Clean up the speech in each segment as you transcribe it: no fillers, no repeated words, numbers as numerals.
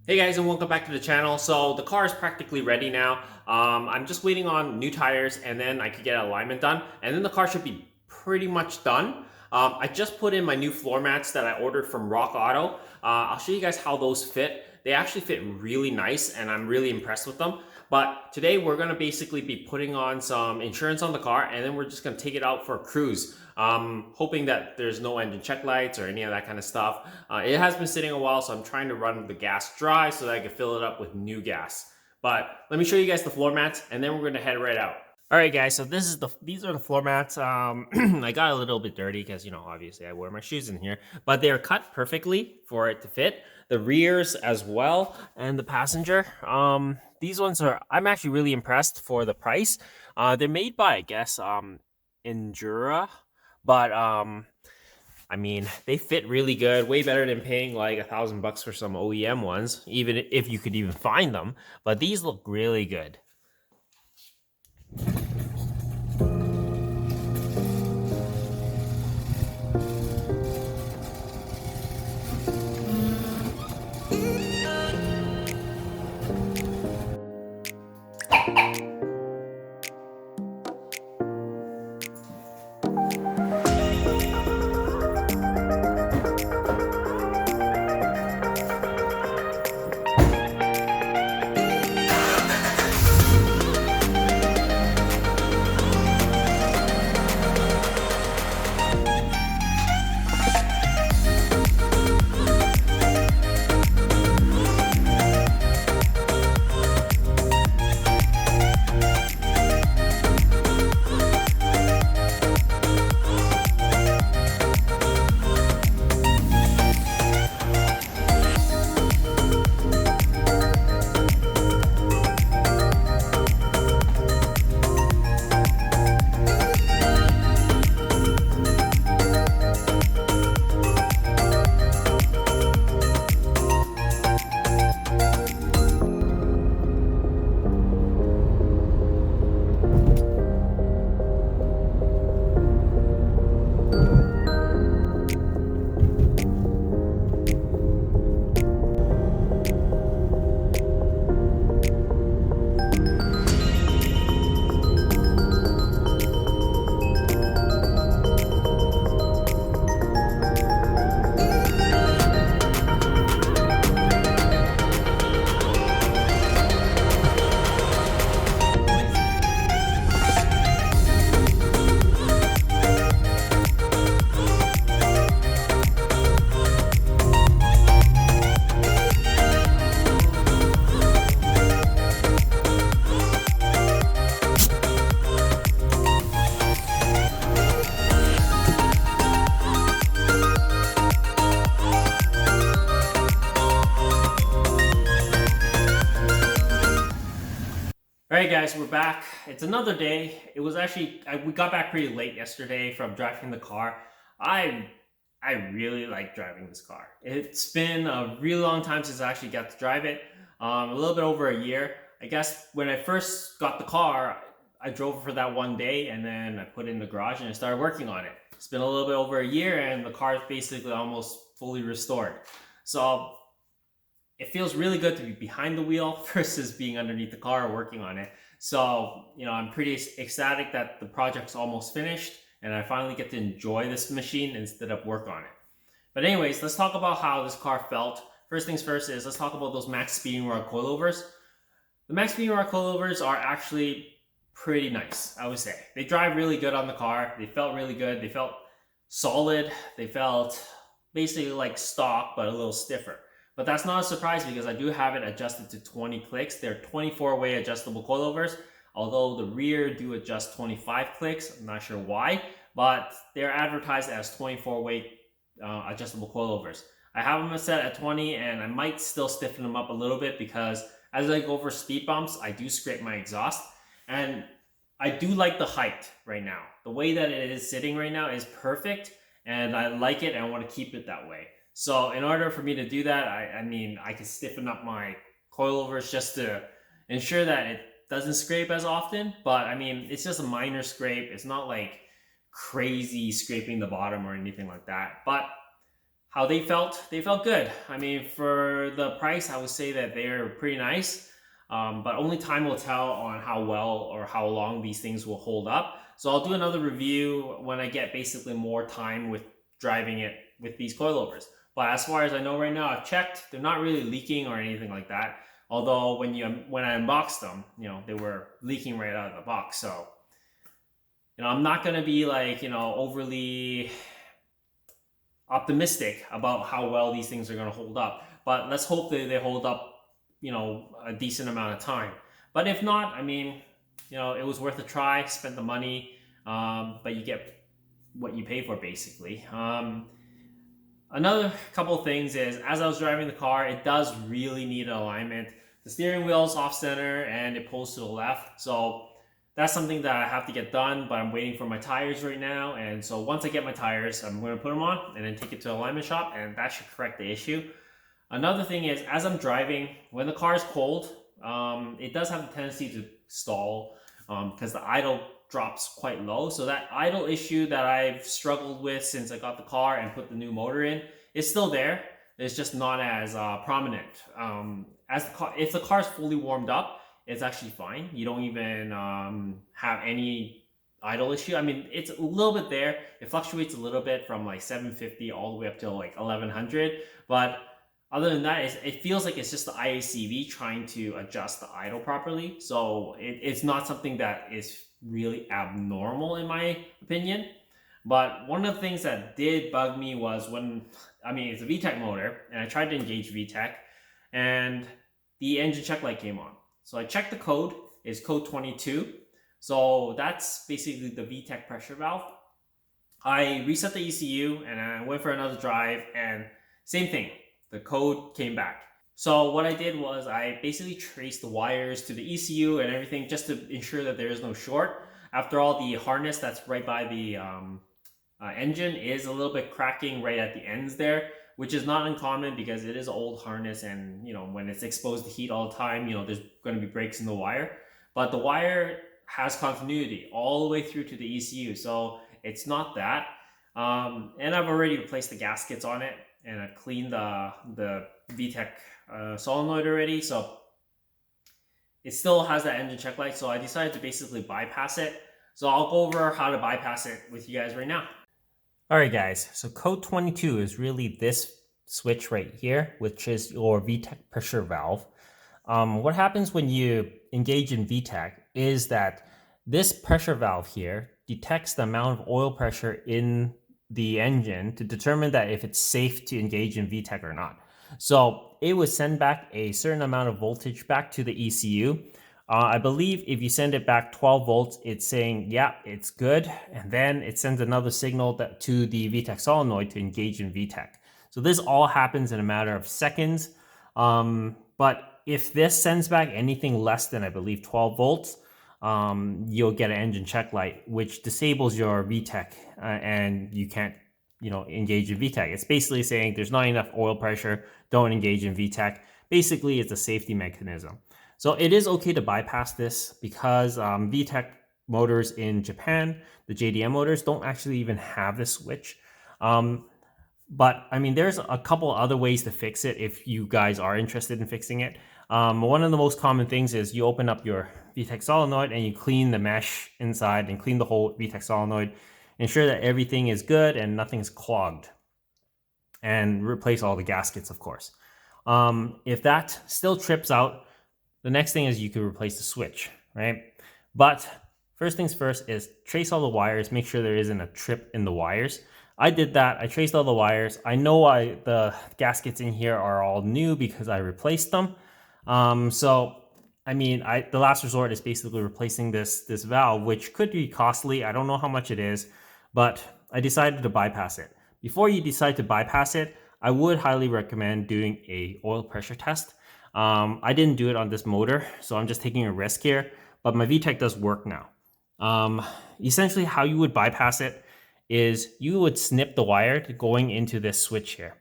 Hey guys, and welcome back to the channel. So the car is practically ready now. I'm just waiting on new tires and then I could get alignment done and then the car should be pretty much done. I just put in my new floor mats that I ordered from Rock Auto. I'll show you guys how those fit. They actually fit really nice and I'm really impressed with them. But today we're going to basically be putting on some insurance on the car and then we're just going to take it out for a cruise. Hoping that there's no engine check lights or any of that kind of stuff. It has been sitting a while, so I'm trying to run the gas dry so that I can fill it up with new gas. But let me show you guys the floor mats and then we're going to head right out. All right, guys, so these are the floor mats. I got a little bit dirty because, obviously I wear my shoes in here, but they are cut perfectly for it to fit. The rears as well and the passenger. These ones I'm actually really impressed for the price. They're made by, I guess, Endura, but I mean, they fit really good, way better than paying like $1,000 for some OEM ones, even if you could even find them. But these look really good. All right, guys, we're back. It's another day. It was actually we got back pretty late yesterday from driving the car. I really like driving this car. It's been a really long time since I actually got to drive it. A little bit over a year. I guess when I first got the car, I drove it for that one day and then I put it in the garage and I started working on it. It's been a little bit over a year and the car is basically almost fully restored. So it feels really good to be behind the wheel versus being underneath the car working on it. So, I'm pretty ecstatic that the project's almost finished and I finally get to enjoy this machine instead of work on it. But anyways, let's talk about how this car felt. First things first is let's talk about those Maxpeedingrods coilovers. The Maxpeedingrods coilovers are actually pretty nice, I would say. They drive really good on the car. They felt really good. They felt solid. They felt basically like stock, but a little stiffer. But that's not a surprise because I do have it adjusted to 20 clicks. They're 24-way adjustable coilovers, although the rear do adjust 25 clicks. I'm not sure why, but they're advertised as 24-way adjustable coilovers. I have them set at 20 and I might still stiffen them up a little bit because as I go over speed bumps, I do scrape my exhaust. And I do like the height right now. The way that it is sitting right now is perfect and I like it and I want to keep it that way. So in order for me to do that, I can stiffen up my coilovers just to ensure that it doesn't scrape as often. But it's just a minor scrape. It's not like crazy scraping the bottom or anything like that. But how they felt good. I mean, for the price, I would say that they're pretty nice. But only time will tell on how well or how long these things will hold up. So I'll do another review when I get basically more time with driving it with these coilovers. But as far as I know right now, I've checked, they're not really leaking or anything like that. Although when I unboxed them, they were leaking right out of the box. So, I'm not gonna be like, overly optimistic about how well these things are gonna hold up. But let's hope that they hold up, a decent amount of time. But if not, I mean, it was worth a try. Spent the money, but you get what you pay for, basically. Another couple of things is, as I was driving the car, it does really need an alignment. The steering wheel is off center and it pulls to the left. So that's something that I have to get done, but I'm waiting for my tires right now. And so once I get my tires, I'm going to put them on and then take it to the alignment shop, and that should correct the issue. Another thing is, as I'm driving, when the car is cold, it does have the tendency to stall because the idle drops quite low. So that idle issue that I've struggled with since I got the car and put the new motor in is still there. It's just not as prominent. If the car is fully warmed up, it's actually fine. You don't even have any idle issue. I mean, it's a little bit there. It fluctuates a little bit from like 750 all the way up to like 1100, but other than that, it feels like it's just the IACV trying to adjust the idle properly. So it's not something that is really abnormal in my opinion. But one of the things that did bug me was it's a Vtec motor, and I tried to engage Vtec, and the engine check light came on. So I checked the code, it's code 22. So that's basically the Vtec pressure valve. I reset the ECU and I went for another drive, and same thing. The code came back. So what I did was I basically traced the wires to the ECU and everything just to ensure that there is no short. After all, the harness that's right by the engine is a little bit cracking right at the ends there, which is not uncommon because it is an old harness, and when it's exposed to heat all the time, there's going to be breaks in the wire. But the wire has continuity all the way through to the ECU, so it's not that. And I've already replaced the gaskets on it, and I've cleaned the Vtec solenoid already, so it still has that engine check light. So I decided to basically bypass it. So I'll go over how to bypass it with you guys right now. All right, guys. So code 22 is really this switch right here, which is your Vtec pressure valve. What happens when you engage in Vtec is that this pressure valve here detects the amount of oil pressure in the engine to determine that if it's safe to engage in Vtec or not. So it would send back a certain amount of voltage back to the ECU. I believe if you send it back 12 volts, it's saying, yeah, it's good. And then it sends another signal to the Vtec solenoid to engage in Vtec. So this all happens in a matter of seconds. But if this sends back anything less than, I believe, 12 volts, you'll get an engine check light, which disables your Vtec, and you can't, engage in Vtec. It's basically saying there's not enough oil pressure, don't engage in Vtec. Basically, it's a safety mechanism. So it is okay to bypass this because Vtec motors in Japan, the JDM motors, don't actually even have this switch. But I mean, there's a couple other ways to fix it if you guys are interested in fixing it. One of the most common things is you open up your Vtec solenoid and you clean the mesh inside and clean the whole Vtec solenoid. Ensure that everything is good and nothing's clogged. And replace all the gaskets, of course. If that still trips out, the next thing is you could replace the switch, right? But first things first is trace all the wires, make sure there isn't a trip in the wires. I did that. I traced all the wires. I know the gaskets in here are all new because I replaced them. So, I mean, the last resort is basically replacing this valve, which could be costly. I don't know how much it is, but I decided to bypass it. Before you decide to bypass it, I would highly recommend doing a oil pressure test. I didn't do it on this motor, so I'm just taking a risk here, but my Vtec does work now. Essentially, how you would bypass it is you would snip the wire going into this switch here.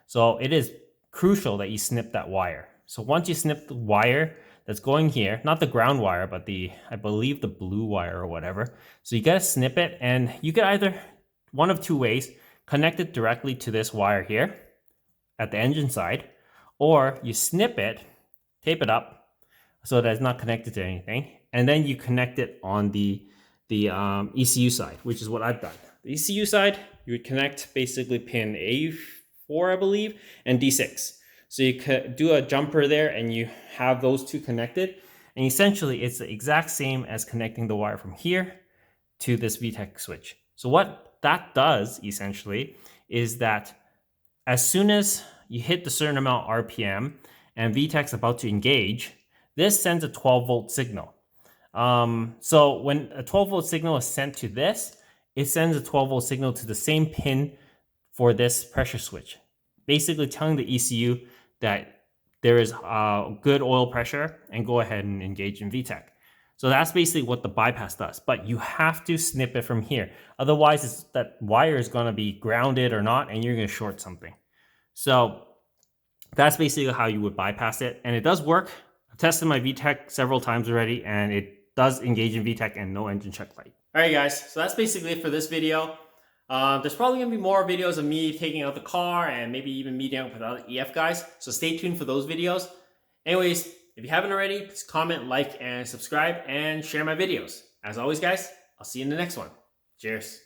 So it is crucial that you snip that wire. So once you snip the wire that's going here, not the ground wire, but I believe the blue wire or whatever. So you got to snip it, and you could either, one of two ways, connect it directly to this wire here, at the engine side, or you snip it, tape it up so that it's not connected to anything, and then you connect it on the ECU side, which is what I've done. The ECU side, you would connect basically pin A4, I believe, and D6. So you could do a jumper there and you have those two connected. And essentially it's the exact same as connecting the wire from here to this Vtec switch. So what that does essentially is that as soon as you hit the certain amount RPM and Vtec's about to engage, this sends a 12-volt signal. So when a 12-volt signal is sent to this, it sends a 12-volt signal to the same pin for this pressure switch, basically telling the ECU that there is good oil pressure and go ahead and engage in Vtec. So that's basically what the bypass does, but you have to snip it from here. Otherwise, that wire is going to be grounded or not, and you're going to short something. So that's basically how you would bypass it, and it does work. I've tested my Vtec several times already, and it does engage in Vtec and no engine check light. All right, guys, so that's basically it for this video. There's probably going to be more videos of me taking out the car and maybe even meeting up with other EF guys, so stay tuned for those videos. Anyways, if you haven't already, please comment, like, and subscribe, and share my videos. As always, guys, I'll see you in the next one. Cheers.